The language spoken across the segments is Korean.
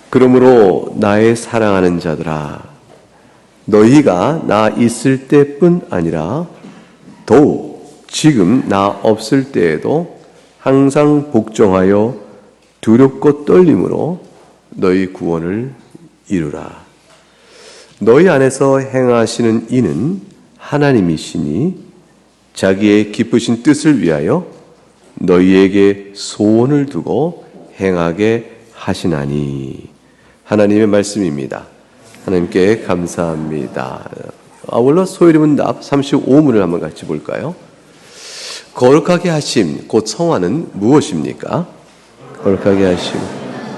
그러므로 나의 사랑하는 자들아, 너희가 나 있을 때뿐 아니라 더욱 지금 나 없을 때에도 항상 복종하여 두렵고 떨림으로 너희 구원을 이루라. 너희 안에서 행하시는 이는 하나님이시니 자기의 기쁘신 뜻을 위하여 너희에게 소원을 두고 행하게 하시나니. 하나님의 말씀입니다. 하나님께 감사합니다. 아울러 소요리문답 35문을 한번 같이 볼까요? 거룩하게 하심 곧 성화는 무엇입니까? 거룩하게 하심,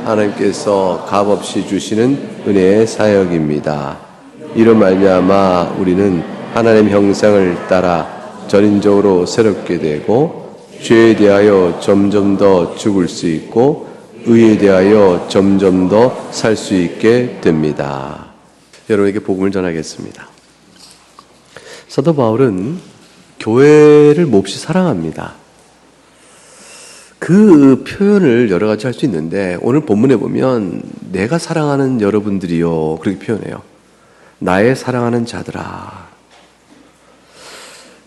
하나님께서 값없이 주시는 은혜의 사역입니다. 이로 말미암아 우리는 하나님 형상을 따라 전인적으로 새롭게 되고 죄에 대하여 점점 더 죽을 수 있고 의에 대하여 점점 더 살 수 있게 됩니다. 여러분에게 복음을 전하겠습니다. 사도 바울은 교회를 몹시 사랑합니다. 그 표현을 여러 가지 할 수 있는데 오늘 본문에 보면 내가 사랑하는 여러분들이요 그렇게 표현해요. 나의 사랑하는 자들아.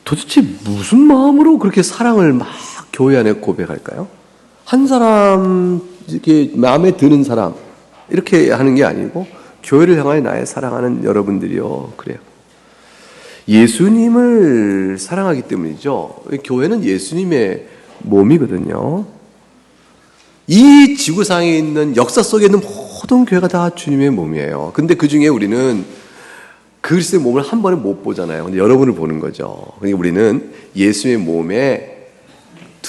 도대체 무슨 마음으로 그렇게 사랑을 막 교회 안에 고백할까요? 한 사람 이렇게 마음에 드는 사람 이렇게 하는 게 아니고 교회를 향하여 나의 사랑하는 여러분들이요 그래요. 예수님을 사랑하기 때문이죠. 교회는 예수님의 몸이거든요. 이 지구상에 있는 역사 속에 있는 모든 교회가 다 주님의 몸이에요. 근데 그 중에 우리는 그리스도의 몸을 한 번에 못 보잖아요. 근데 여러분을 보는 거죠. 그러니까 우리는 예수의 몸에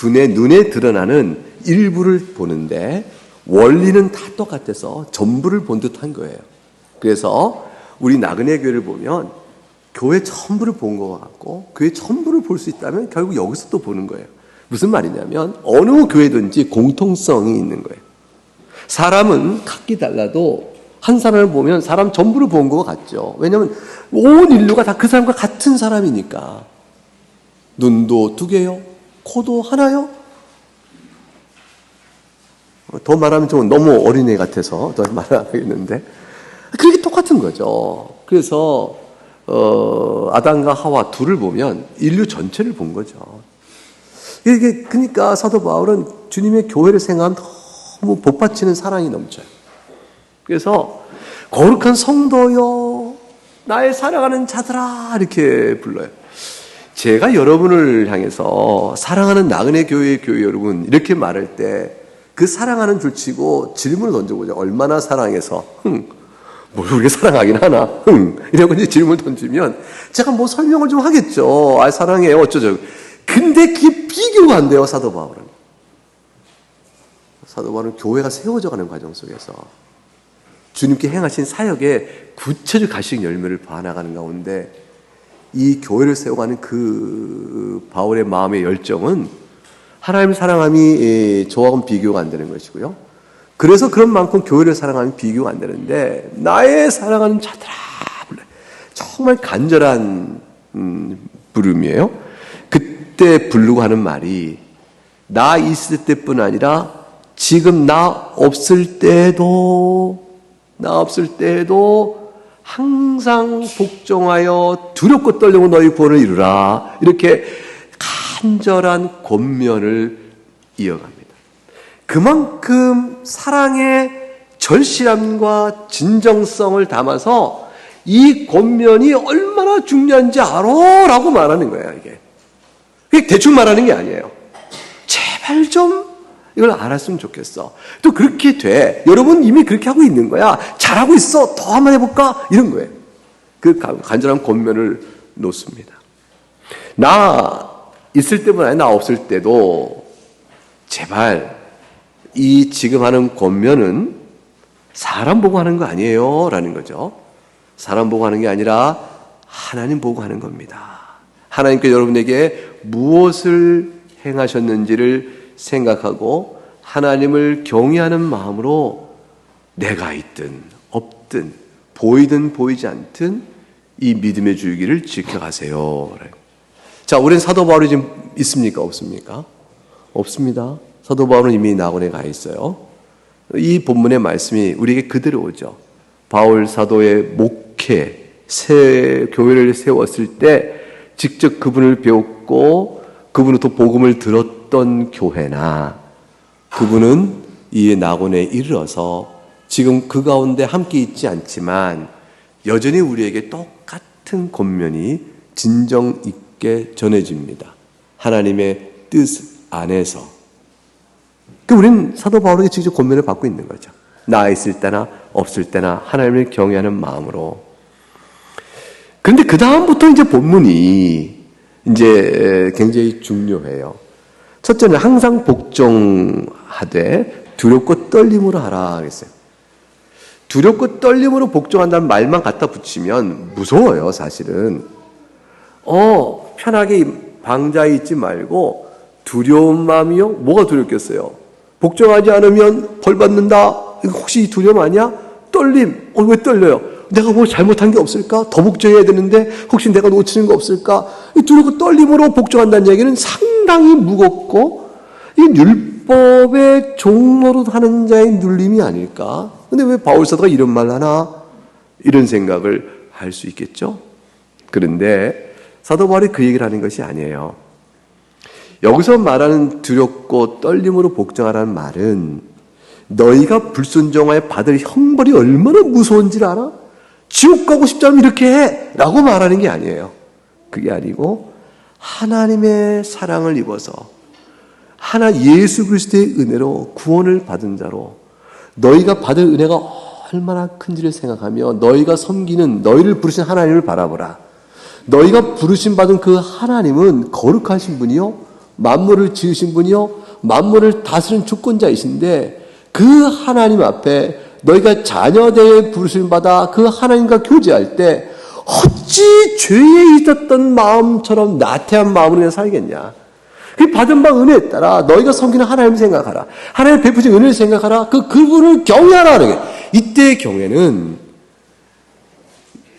눈에 드러나는 일부를 보는데 원리는 다 똑같아서 전부를 본 듯한 거예요. 그래서 우리 나그네 교회를 보면 교회 전부를 본 것 같고 교회 전부를 볼 수 있다면 결국 여기서 또 보는 거예요. 무슨 말이냐면 어느 교회든지 공통성이 있는 거예요. 사람은 각기 달라도 한 사람을 보면 사람 전부를 본 것 같죠. 왜냐하면 온 인류가 다 그 사람과 같은 사람이니까. 눈도 두 개요? 코도 하나요? 더 말하면 좀 너무 어린애 같아서 더 말하겠는데 그렇게 똑같은 거죠. 그래서 아담과 하와 둘을 보면 인류 전체를 본 거죠. 이게 그러니까 사도 바울은 주님의 교회를 생각하면 너무 복받치는 사랑이 넘쳐요. 그래서 거룩한 성도여 나의 사랑하는 자들아 이렇게 불러요. 제가 여러분을 향해서 사랑하는 나그네 교회 여러분 이렇게 말할 때 그 사랑하는 줄치고 질문을 던져보죠. 얼마나 사랑해서 뭘 우리가 사랑하긴 하나 이러고 이제 질문을 던지면 제가 뭐 설명을 좀 하겠죠. 아 사랑해요 어쩌죠. 근데 그게 비교가 안 돼요. 사도 바울은 교회가 세워져 가는 과정 속에서 주님께 행하신 사역에 구체적 가시적 열매를 봐나가는 가운데 이 교회를 세워가는 그 바울의 마음의 열정은 하나님을 사랑함이 저하고는 비교가 안 되는 것이고요. 그래서 그런 만큼 교회를 사랑하면 비교가 안 되는데 나의 사랑하는 자들아 정말 간절한 부름이에요. 그때 부르고 하는 말이 나 있을 때뿐 아니라 지금 나 없을 때도 항상 복종하여 두렵고 떨리고 너희 구원을 이루라. 이렇게 간절한 권면을 이어갑니다. 그만큼 사랑의 절실함과 진정성을 담아서 이 권면이 얼마나 중요한지 알아? 라고 말하는 거예요, 이게. 그게 대충 말하는 게 아니에요. 제발 좀 이걸 알았으면 좋겠어. 또 그렇게 돼. 여러분 이미 그렇게 하고 있는 거야. 잘하고 있어. 더 한번 해볼까? 이런 거예요. 그 간절한 권면을 놓습니다. 나 있을 때뿐 아니라 나 없을 때도 제발 이 지금 하는 권면은 사람 보고 하는 거 아니에요. 라는 거죠. 사람 보고 하는 게 아니라 하나님 보고 하는 겁니다. 하나님께 여러분에게 무엇을 행하셨는지를 생각하고 하나님을 경외하는 마음으로 내가 있든 없든 보이든 보이지 않든 이 믿음의 줄기를 지켜가세요. 자, 우리는 사도 바울이 지금 있습니까? 없습니까? 없습니다. 사도 바울은 이미 낙원에 가 있어요. 이 본문의 말씀이 우리에게 그대로 오죠. 바울 사도의 목회, 새 교회를 세웠을 때 직접 그분을 배웠고 그분으로부터 복음을 들었던 교회나 그분은 이 낙원에 이르러서 지금 그 가운데 함께 있지 않지만 여전히 우리에게 똑같은 권면이 진정 있게 전해집니다. 하나님의 뜻 안에서. 우리는 사도 바울에게 직접 권면을 받고 있는 거죠. 나 있을 때나 없을 때나 하나님을 경외하는 마음으로. 그런데 그 다음부터 이제 본문이 이제 굉장히 중요해요. 첫째는 항상 복종하되 두렵고 떨림으로 하라 그랬어요. 두렵고 떨림으로 복종한다는 말만 갖다 붙이면 무서워요, 사실은. 편하게 방자에 있지 말고 두려운 마음이요? 뭐가 두렵겠어요? 복종하지 않으면 벌 받는다. 이거 혹시 두려움 아니야? 떨림. 왜 떨려요? 내가 뭐 잘못한 게 없을까? 더 복종해야 되는데 혹시 내가 놓치는 거 없을까? 이 두렵고 떨림으로 복종한다는 얘기는 상당히 무겁고 이 율법의 종로릇 하는 자의 눌림이 아닐까? 근데 왜 바울사도가 이런 말 하나? 이런 생각을 할 수 있겠죠? 그런데 사도 바울이 그 얘기를 하는 것이 아니에요. 여기서 말하는 두렵고 떨림으로 복종하라는 말은 너희가 불순종하여 받을 형벌이 얼마나 무서운지를 알아? 지옥 가고 싶지 않으면 이렇게 해! 라고 말하는 게 아니에요. 그게 아니고 하나님의 사랑을 입어서 예수 그리스도의 은혜로 구원을 받은 자로 너희가 받을 은혜가 얼마나 큰지를 생각하며 너희가 섬기는 너희를 부르신 하나님을 바라보라. 너희가 부르심 받은 그 하나님은 거룩하신 분이요 만물을 지으신 분이요 만물을 다스리는 주권자이신데 그 하나님 앞에 너희가 자녀되어 부르심 받아 그 하나님과 교제할 때 어찌 죄에 있었던 마음처럼 나태한 마음으로 살겠냐. 그 받은 바 은혜에 따라 너희가 섬기는 하나님을 생각하라. 하나님 베푸신 은혜를 생각하라. 그분을 경외하라 하는 게 이때의 경외는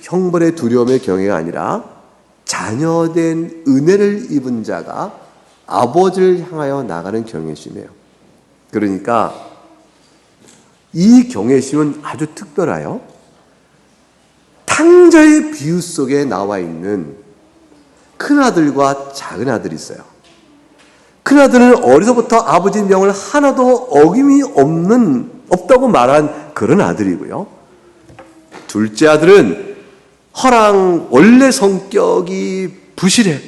형벌의 두려움의 경외가 아니라 자녀된 은혜를 입은 자가 아버지를 향하여 나가는 경외심이에요. 그러니까 이 경외심은 아주 특별하여 탕자의 비유 속에 나와 있는 큰아들과 작은아들이 있어요. 큰아들은 어려서부터 아버지 명을 하나도 어김이 없다고 말한 그런 아들이고요. 둘째 아들은 원래 성격이 부실해.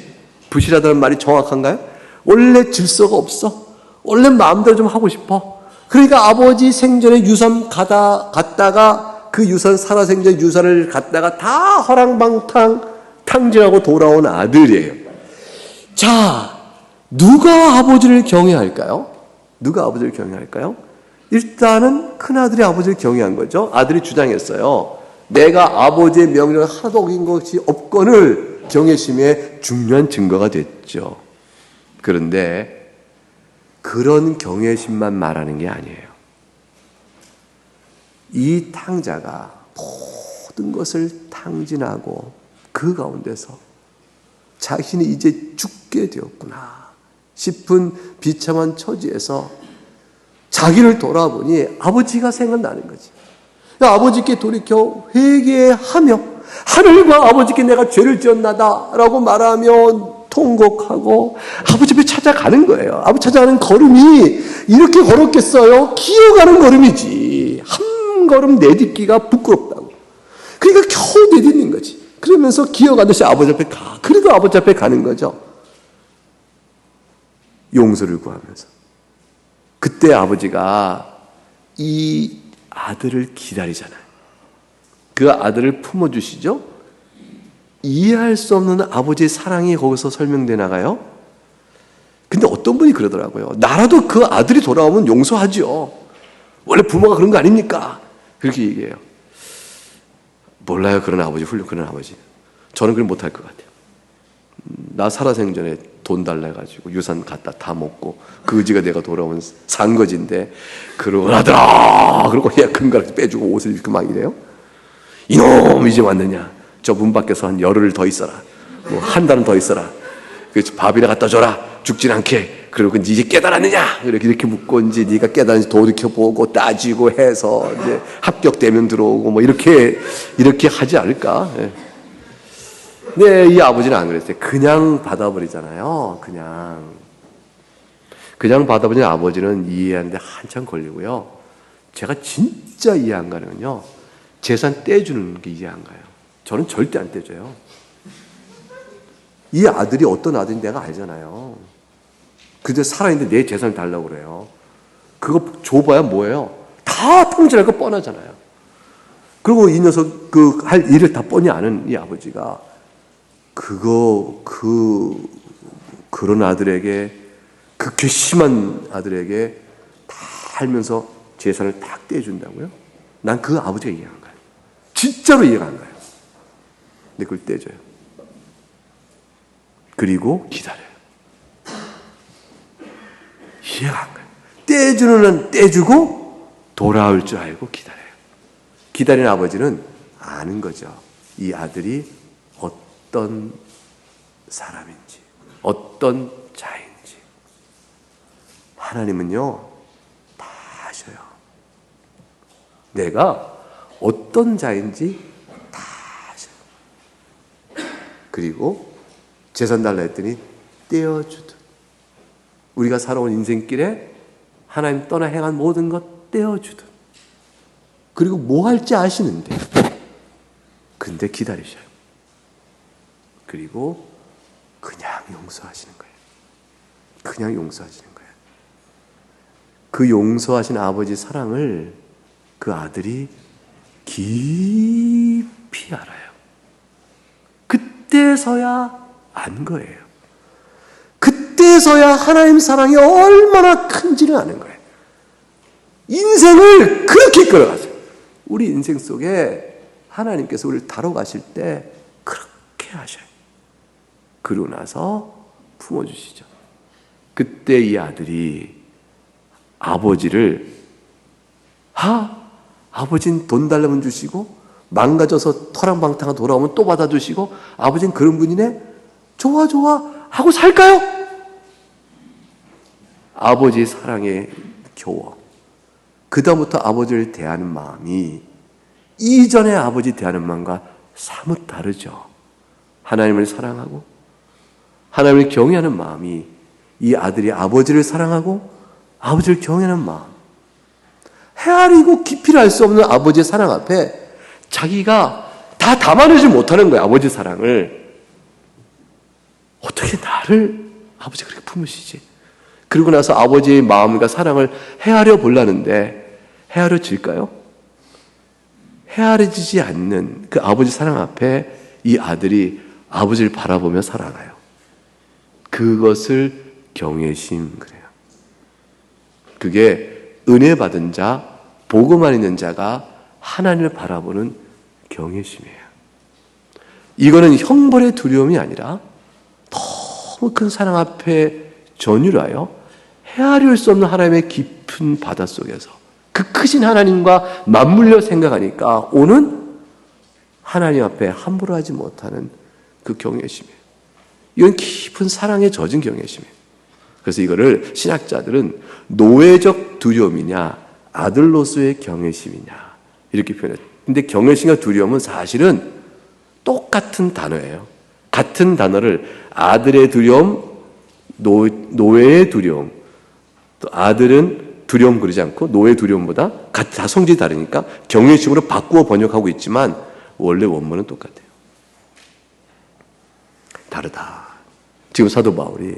부실하다는 말이 정확한가요? 원래 질서가 없어. 원래 마음대로 좀 하고 싶어. 그러니까 아버지 생전에 유산 갔다가 그 유산 살아생전 유산을 갖다가 다 허랑방탕 탕진하고 돌아온 아들이에요. 자, 누가 아버지를 경외할까요? 누가 아버지를 경외할까요? 일단은 큰아들이 아버지를 경외한 거죠. 아들이 주장했어요. 내가 아버지의 명령을 하나도 어긴 것이 없건을 경외심의 중요한 증거가 됐죠. 그런데 그런 경외심만 말하는 게 아니에요. 이 탕자가 모든 것을 탕진하고 그 가운데서 자신이 이제 죽게 되었구나 싶은 비참한 처지에서 자기를 돌아보니 아버지가 생각나는 거지. 아버지께 돌이켜 회개하며 하늘과 아버지께 내가 죄를 지었나다라고 말하며 통곡하고 아버지 앞에 찾아가는 거예요. 아버지 찾아가는 걸음이 이렇게 걸었겠어요? 기어가는 걸음이지. 한 걸음 내딛기가 부끄럽다고. 그러니까 겨우 내딛는 거지. 그러면서 기어가듯이 아버지 앞에 가. 그래도 아버지 앞에 가는 거죠. 용서를 구하면서. 그때 아버지가 이 아들을 기다리잖아요. 그 아들을 품어주시죠. 이해할 수 없는 아버지의 사랑이 거기서 설명돼 나가요. 근데 어떤 분이 그러더라고요. 나라도 그 아들이 돌아오면 용서하죠. 원래 부모가 그런 거 아닙니까? 그렇게 얘기해요. 몰라요. 그런 아버지, 그런 아버지. 저는 그걸 못할 것 같아요. 나 살아생전에 돈 달라 가지고 유산 갖다 다 먹고 그 의지가 내가 돌아오면 산 거지인데 그러고 아들아 그러고 그냥 금가락 빼주고 옷을 입고 막 이래요. 이놈 이제 왔느냐. 저 문 밖에서 한 열흘 더 있어라. 뭐 한 달은 더 있어라. 그 밥이나 갖다 줘라. 죽진 않게. 그리고 이제 깨달았느냐? 이렇게 묻고 이제 네가 깨달은지 돌이켜보고 따지고 해서 이제 합격되면 들어오고 뭐 이렇게 하지 않을까? 예. 네, 이 아버지는 안 그랬어요. 그냥 받아버리잖아요. 그냥 받아버리는 아버지는 이해하는데 한참 걸리고요. 제가 진짜 이해 안 가는 건요, 재산 떼주는 게 이해 안 가요. 저는 절대 안 떼줘요. 이 아들이 어떤 아들인지 내가 알잖아요. 그저 살아있는데 내 재산을 달라고 그래요. 그거 줘봐야 뭐예요? 다 통제할 거 뻔하잖아요. 그리고 이 녀석 할 일을 다 뻔히 아는 이 아버지가 그런 아들에게, 그 괘씸한 아들에게 다 알면서 재산을 다 떼준다고요? 난 그 아버지가 이해가 안 가요. 진짜로 이해가 안 가요. 근데 그걸 떼줘요. 그리고 기다려요. 이해가 안 가요. 떼주는 한 떼주고 돌아올 줄 알고 기다려요. 기다리는 아버지는 아는 거죠. 이 아들이 어떤 사람인지, 어떤 자인지. 하나님은요, 다 아셔요. 내가 어떤 자인지 다 아셔요. 그리고 재산 달라 했더니 떼어주듯, 우리가 살아온 인생길에 하나님 떠나 행한 모든 것 떼어주듯, 그리고 뭐 할지 아시는데 근데 기다리셔요. 그리고 그냥 용서하시는 거예요. 그냥 용서하시는 거예요. 그 용서하신 아버지 사랑을 그 아들이 깊이 알아요. 그때서야 안 거예요. 그때서야 하나님 사랑이 얼마나 큰지를 아는 거예요. 인생을 그렇게 끌어가세요. 우리 인생 속에 하나님께서 우리를 다뤄가실 때 그렇게 하셔요. 그러고 나서 품어주시죠. 그때 이 아들이 아버지를, 아버지는 돈 달라면 주시고, 망가져서 터랑방탕 돌아오면 또 받아주시고, 아버지는 그런 분이네? 좋아 하고 살까요? 아버지의 사랑에 겨워. 그 다음부터 아버지를 대하는 마음이 이전에 아버지 대하는 마음과 사뭇 다르죠. 하나님을 사랑하고 하나님을 경외하는 마음이, 이 아들이 아버지를 사랑하고 아버지를 경외하는 마음, 헤아리고 깊이를 알 수 없는 아버지의 사랑 앞에 자기가 다 담아내지 못하는 거예요. 아버지 사랑을. 어떻게 나를 아버지 그렇게 품으시지? 그러고 나서 아버지의 마음과 사랑을 헤아려 보려는데 헤아려질까요? 헤아려지지 않는 그 아버지 사랑 앞에 이 아들이 아버지를 바라보며 살아가요. 그것을 경외심 그래요. 그게 은혜 받은 자, 복음 안에 있는 자가 하나님을 바라보는 경외심이에요. 이거는 형벌의 두려움이 아니라 너무 큰 사랑 앞에 전율하여 헤아릴 수 없는 하나님의 깊은 바다 속에서 그 크신 하나님과 맞물려 생각하니까 오는 하나님 앞에 함부로 하지 못하는 그 경외심이에요. 이건 깊은 사랑에 젖은 경외심이에요. 그래서 이거를 신학자들은 노예적 두려움이냐 아들로서의 경외심이냐 이렇게 표현해요. 근데 경외심과 두려움은 사실은 똑같은 단어예요. 같은 단어를 아들의 두려움, 노예의 두려움, 또 아들은 두려움 그러지 않고 노예 두려움보다 다 성질이 다르니까 경외심으로 바꾸어 번역하고 있지만 원래 원문은 똑같아요. 다르다. 지금 사도 바울이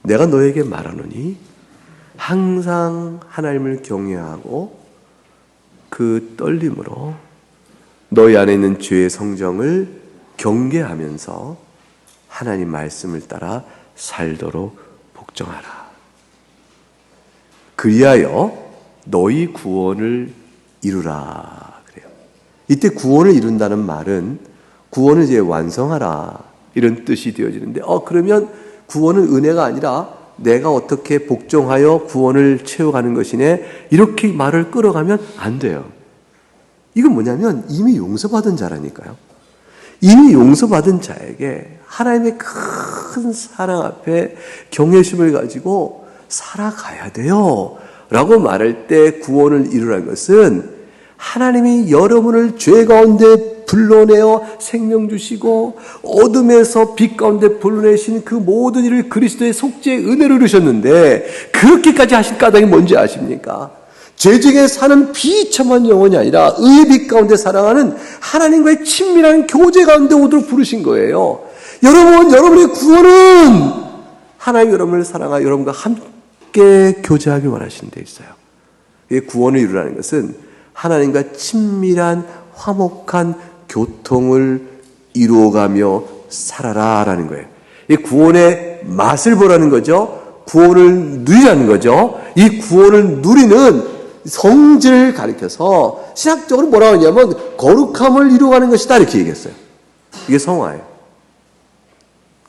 내가 너에게 말하노니 항상 하나님을 경외하고 그 떨림으로 너희 안에 있는 죄의 성정을 경계하면서 하나님 말씀을 따라 살도록 복종하라. 그리하여 너희 구원을 이루라. 그래요. 이때 구원을 이룬다는 말은 구원을 이제 완성하라 이런 뜻이 되어지는데, 그러면 구원은 은혜가 아니라 내가 어떻게 복종하여 구원을 채워가는 것이네 이렇게 말을 끌어가면 안 돼요. 이건 뭐냐면 이미 용서받은 자라니까요. 이미 용서받은 자에게 하나님의 큰 사랑 앞에 경외심을 가지고 살아가야 돼요 라고 말할 때 구원을 이루라는 것은 하나님이 여러분을 죄 가운데 불러내어 생명 주시고 어둠에서 빛 가운데 불러내신 그 모든 일을 그리스도의 속죄의 은혜로 이루셨는데 그렇게까지 하실 까닭이 뭔지 아십니까? 죄 중에 사는 비참한 영혼이 아니라 의의 빛 가운데 살아가는 하나님과의 친밀한 교제 가운데 오도록 부르신 거예요. 여러분의 구원은 하나님 여러분을 사랑하여 여러분과 함께 교제하길 원하시는 데 있어요. 구원을 이루라는 것은 하나님과 친밀한 화목한 교통을 이루어가며 살아라라는 거예요. 이 구원의 맛을 보라는 거죠. 구원을 누리라는 거죠. 이 구원을 누리는 성질을 가리켜서 신학적으로 뭐라고 하냐면 거룩함을 이루어가는 것이다 이렇게 얘기했어요. 이게 성화예요.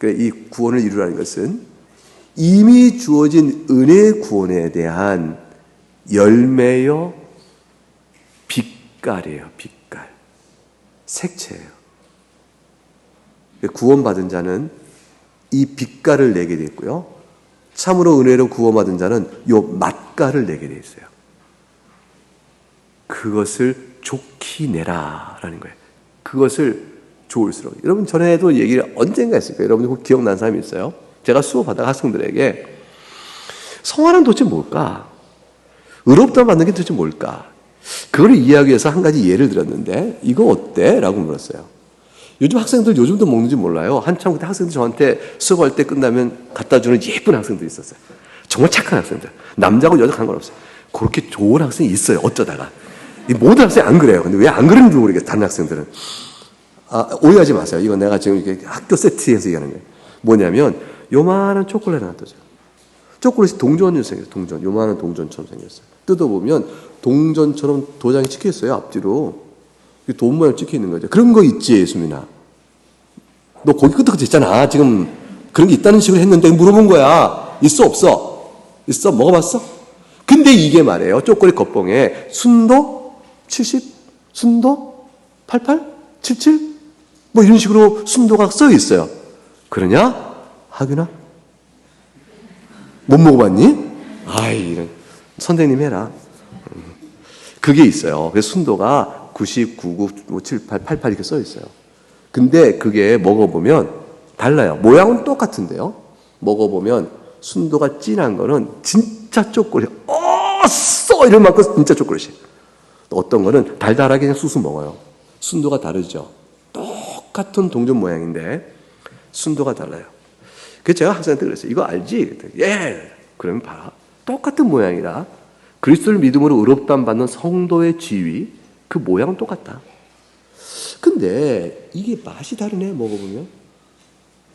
이 구원을 이루라는 것은 이미 주어진 은혜의 구원에 대한 열매요 빛깔이에요. 빛깔. 색채예요. 구원받은 자는 이 빛깔을 내게 돼 있고요. 참으로 은혜로 구원받은 자는 요 맛깔을 내게 돼 있어요. 그것을 좋게 내라라는 거예요. 그것을 좋을수록. 여러분 전에도 얘기를 언젠가 했을 거예요. 여러분들 기억난 사람이 있어요. 제가 수업하다가 학생들에게 성화는 도대체 뭘까? 의롭다 받는 게 도대체 뭘까? 그걸 이해하기 위해서 한 가지 예를 들었는데 이거 어때? 라고 물었어요. 요즘 학생들 요즘도 먹는지 몰라요. 한참 그때 학생들 저한테 수업할 때 끝나면 갖다 주는 예쁜 학생들이 있었어요. 정말 착한 학생들. 남자고 여자 상관없어요. 그렇게 좋은 학생이 있어요. 어쩌다가. 이 모든 학생이 안 그래요. 근데 왜 안 그러는지 모르겠어요. 다른 학생들은. 오해하지 마세요. 이건 내가 지금 이렇게 학교 세트에서 얘기하는 거예요. 뭐냐면 요만한 초콜릿 하나 떠줘요. 초콜릿이 동전처럼 생겼어요. 동전. 요만한 동전처럼 생겼어요. 뜯어보면 동전처럼 도장이 찍혀 있어요. 앞뒤로. 돈 모양 찍혀 있는 거죠. 그런 거 있지, 수민아. 너 거기 끄떡끄떡 있잖아. 지금 그런 게 있다는 식으로 했는데 물어본 거야. 있어, 없어? 있어? 먹어봤어? 근데 이게 말이에요. 초콜릿 겉봉에 순도 70, 순도 88, 77? 뭐 이런 식으로 순도가 써 있어요. 그러냐? 하균아? 못 먹어봤니? 아이, 이런. 선생님 해라. 그게 있어요. 그래서 순도가 99, 9, 7, 8, 88 이렇게 써 있어요. 근데 그게 먹어보면 달라요. 모양은 똑같은데요. 먹어보면 순도가 진한 거는 진짜 초콜릿. 써! 이럴 만큼 진짜 초콜릿이에요. 어떤 거는 달달하게 그냥 쑥쑥 먹어요. 순도가 다르죠. 똑같은 동전 모양인데 순도가 달라요. 그래서 제가 학생한테 그랬어요. 이거 알지? 예! 그러면 봐라. 똑같은 모양이라 그리스도를 믿음으로 의롭다함 받는 성도의 지위 그 모양은 똑같다. 근데 이게 맛이 다르네. 먹어보면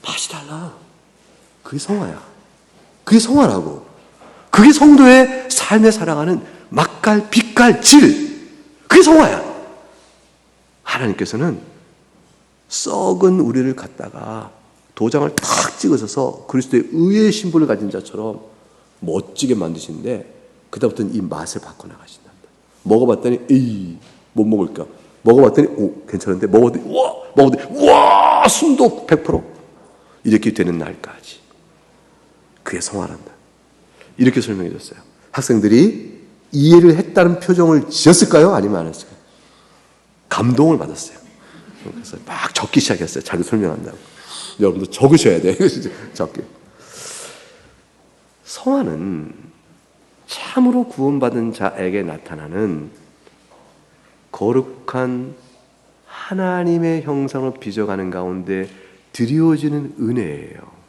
맛이 달라. 그게 성화야. 그게 성화라고. 그게 성도의 삶에 살아가는 맛깔, 빛깔, 질. 그게 성화야. 하나님께서는 썩은 우리를 갖다가 도장을 탁 찍으셔서 그리스도의 의의 신분을 가진 자처럼 멋지게 만드시는데 그다음부터는 이 맛을 바꿔나가신단다. 먹어봤더니 에이 못 먹을까? 먹어봤더니 오 괜찮은데 먹었더니 우와 순도 100% 이렇게 되는 날까지 그게 성화란다. 이렇게 설명해 줬어요. 학생들이 이해를 했다는 표정을 지었을까요? 아니면 안 했을까요? 감동을 받았어요. 그래서 막 적기 시작했어요. 자기 설명한다고. 여러분도 적으셔야 돼요. 적기. 성화는 참으로 구원받은 자에게 나타나는 거룩한 하나님의 형상을 빚어가는 가운데 드리워지는 은혜예요.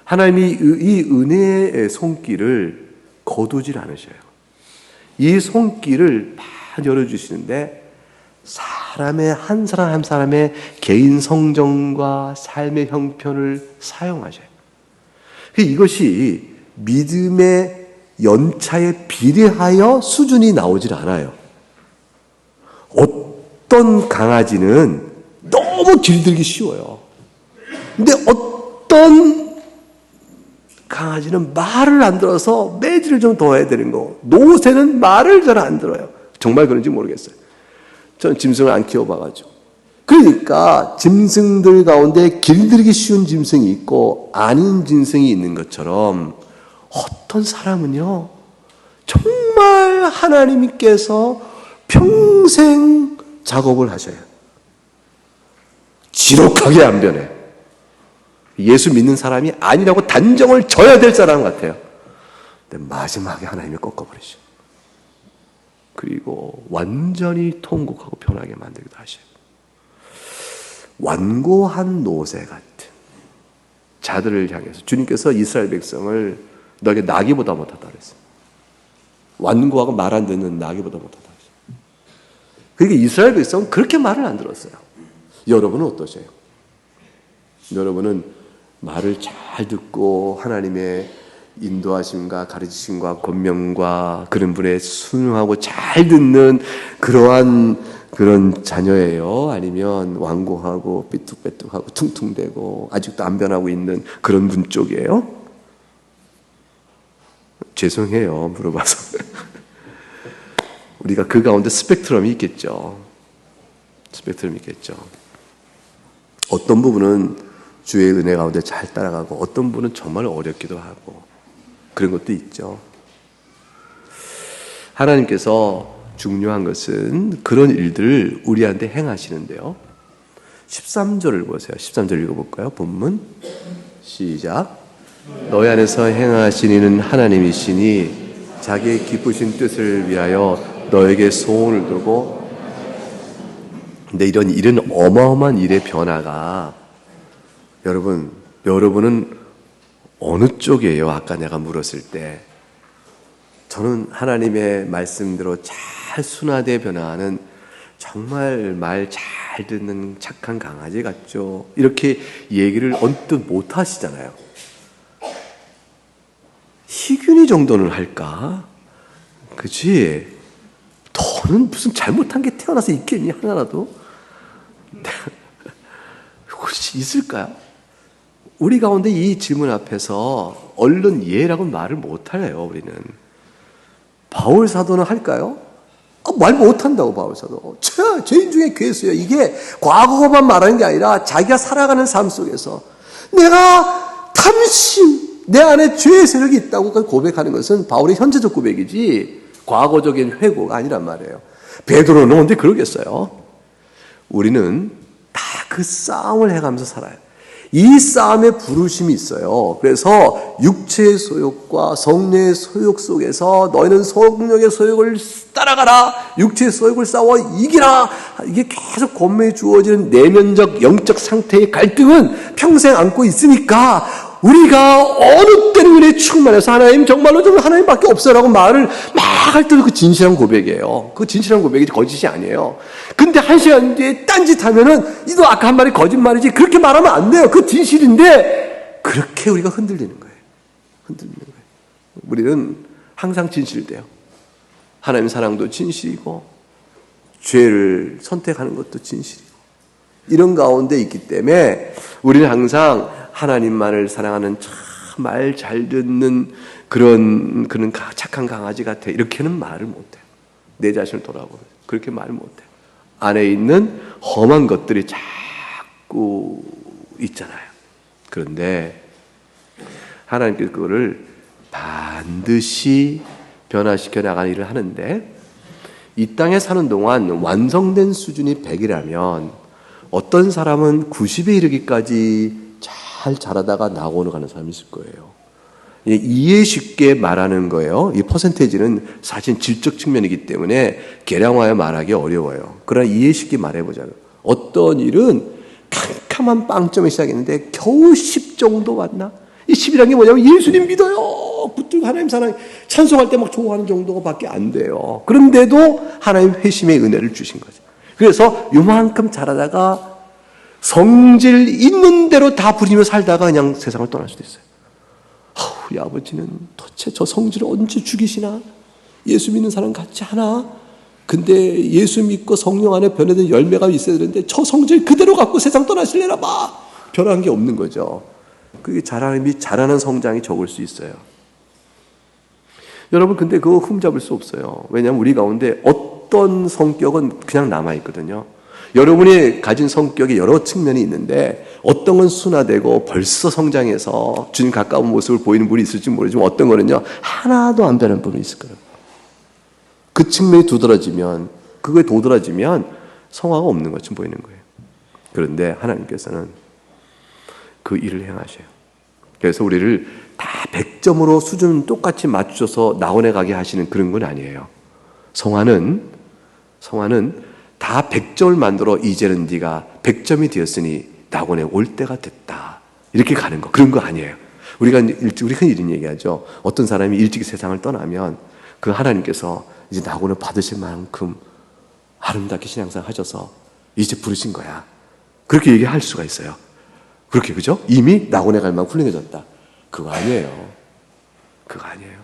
하나님이 이 은혜의 손길을 거두질 않으셔요. 이 손길을 다 열어주시는데 사람의 한 사람 한 사람의 개인 성정과 삶의 형편을 사용하셔요. 이것이 믿음의 연차에 비례하여 수준이 나오질 않아요. 어떤 강아지는 너무 길들기 쉬워요. 근데 어떤 강아지는 말을 안 들어서 매질을 좀 더 해야 되는 거. 노새는 말을 잘 안 들어요. 정말 그런지 모르겠어요. 저는 짐승을 안 키워봐가지고. 그러니까 짐승들 가운데 길들이기 쉬운 짐승이 있고 아닌 짐승이 있는 것처럼 어떤 사람은요, 정말 하나님께서 평생 작업을 하셔요. 지독하게 안 변해. 예수 믿는 사람이 아니라고 단정을 져야 될 사람 같아요. 근데 마지막에 하나님이 꺾어버리셔. 그리고 완전히 통곡하고 편하게 만들기도 하셔요. 완고한 노새 같은 자들을 향해서 주님께서 이스라엘 백성을 너에게 나귀보다 못하다 그랬어요. 완고하고 말 안 듣는 나귀보다 못하다 그랬어요. 그러니까 이스라엘 백성은 그렇게 말을 안 들었어요. 여러분은 어떠세요? 여러분은 말을 잘 듣고 하나님의 인도하심과 가르치심과 권면과 그런 분의 순응하고 잘 듣는 그런 자녀예요? 아니면 완고하고 삐뚤빼뚤하고 퉁퉁대고 아직도 안 변하고 있는 그런 분 쪽이에요? 죄송해요, 물어봐서. 우리가 그 가운데 스펙트럼이 있겠죠. 스펙트럼이 있겠죠. 어떤 부분은 주의 은혜 가운데 잘 따라가고 어떤 분은 정말 어렵기도 하고 그런 것도 있죠. 하나님께서 중요한 것은 그런 일들을 우리한테 행하시는데요. 13절을 보세요. 13절 읽어볼까요? 본문 시작. 너희 안에서 행하신 이는 하나님이시니 자기의 기쁘신 뜻을 위하여 너에게 소원을 두고. 근데 이런 일은 어마어마한 일의 변화가 여러분은 어느 쪽이에요? 아까 내가 물었을 때 저는 하나님의 말씀대로 잘 순화되어 변화하는 정말 말 잘 듣는 착한 강아지 같죠. 이렇게 얘기를 언뜻 못 하시잖아요. 희균이 정도는 할까? 그치? 너는 무슨 잘못한 게 태어나서 있겠니? 하나라도? 혹시 있을까요? 우리 가운데 이 질문 앞에서 얼른 예라고 말을 못해요. 우리는. 바울 사도는 할까요? 말 못한다고. 바울 사도. 죄인 중에 괴수예요. 이게 과거만 말하는 게 아니라 자기가 살아가는 삶 속에서 내가 탐심, 내 안에 죄의 세력이 있다고 고백하는 것은 바울의 현재적 고백이지 과거적인 회고가 아니란 말이에요. 베드로는 언제 그러겠어요? 우리는 다 그 싸움을 해가면서 살아요. 이 싸움에 부르심이 있어요. 그래서 육체의 소욕과 성령의 소욕 속에서 너희는 성령의 소욕을 따라가라. 육체의 소욕을 싸워 이기라. 이게 계속 권면이 주어지는 내면적 영적 상태의 갈등은 평생 안고 있으니까 우리가 어느 때는 은혜에 충만해서 하나님 정말로 좀 하나님밖에 없어라고 말을 막 할 때도 그 진실한 고백이에요. 그 진실한 고백이 거짓이 아니에요. 근데 한 시간 뒤에 딴짓하면은 이도 아까 한 말이 거짓말이지 그렇게 말하면 안 돼요. 그 진실인데 그렇게 우리가 흔들리는 거예요. 우리는 항상 진실돼요. 하나님 사랑도 진실이고 죄를 선택하는 것도 진실이고 이런 가운데 있기 때문에 우리는 항상 하나님만을 사랑하는 참 말 잘 듣는 그런 착한 강아지 같아. 이렇게는 말을 못해요. 내 자신을 돌아보면 그렇게 말을 못해요. 안에 있는 험한 것들이 자꾸 있잖아요. 그런데 하나님께서 그거를 반드시 변화시켜 나가는 일을 하는데 이 땅에 사는 동안 완성된 수준이 100이라면 어떤 사람은 90에 이르기까지 잘 자라다가 낙원으로 가는 사람이 있을 거예요. 이해 쉽게 말하는 거예요. 이 퍼센테이지는 사실 질적 측면이기 때문에 계량화해 말하기 어려워요. 그러나 이해 쉽게 말해보자고요. 어떤 일은 캄캄한 빵점에 시작했는데 겨우 10 정도 왔나? 이 10이라는 게 뭐냐면 예수님 믿어요. 붙들고 하나님 사랑 찬송할 때 막 좋아하는 정도밖에 안 돼요. 그런데도 하나님 회심의 은혜를 주신 거죠. 그래서 요만큼 자라다가 성질 있는 대로 다 부리며 살다가 그냥 세상을 떠날 수도 있어요. 우리 아버지는 도대체 저 성질을 언제 죽이시나? 예수 믿는 사람 같지 않아? 근데 예수 믿고 성령 안에 변화된 열매가 있어야 되는데 저 성질 그대로 갖고 세상 떠나실래나 봐. 변한 게 없는 거죠. 그게 자라는 성장이 적을 수 있어요. 여러분 근데 그거 흠잡을 수 없어요. 왜냐하면 우리 가운데 어떤 성격은 그냥 남아있거든요. 여러분이 가진 성격에 여러 측면이 있는데 어떤 건 순화되고 벌써 성장해서 주님 가까운 모습을 보이는 분이 있을지 모르지만 어떤 거는요 하나도 안 변한 분이 있을 거예요. 그 측면이 두드러지면 그거에 도드라지면 성화가 없는 것처럼 보이는 거예요. 그런데 하나님께서는 그 일을 행하셔요. 그래서 우리를 다 100점으로 수준 똑같이 맞춰서 낙원에 가게 하시는 그런 건 아니에요. 성화는 다 100점을 만들어 이제는 네가 100점이 되었으니 낙원에 올 때가 됐다. 이렇게 가는 거. 그런 거 아니에요. 우리가 흔히 이런 얘기하죠. 어떤 사람이 일찍 세상을 떠나면 그 하나님께서 이제 낙원을 받으실 만큼 아름답게 신앙생활 하셔서 이제 부르신 거야. 그렇게 얘기할 수가 있어요. 그렇게 그죠? 이미 낙원에 갈 만큼 훌륭해졌다. 그거 아니에요. 그거 아니에요.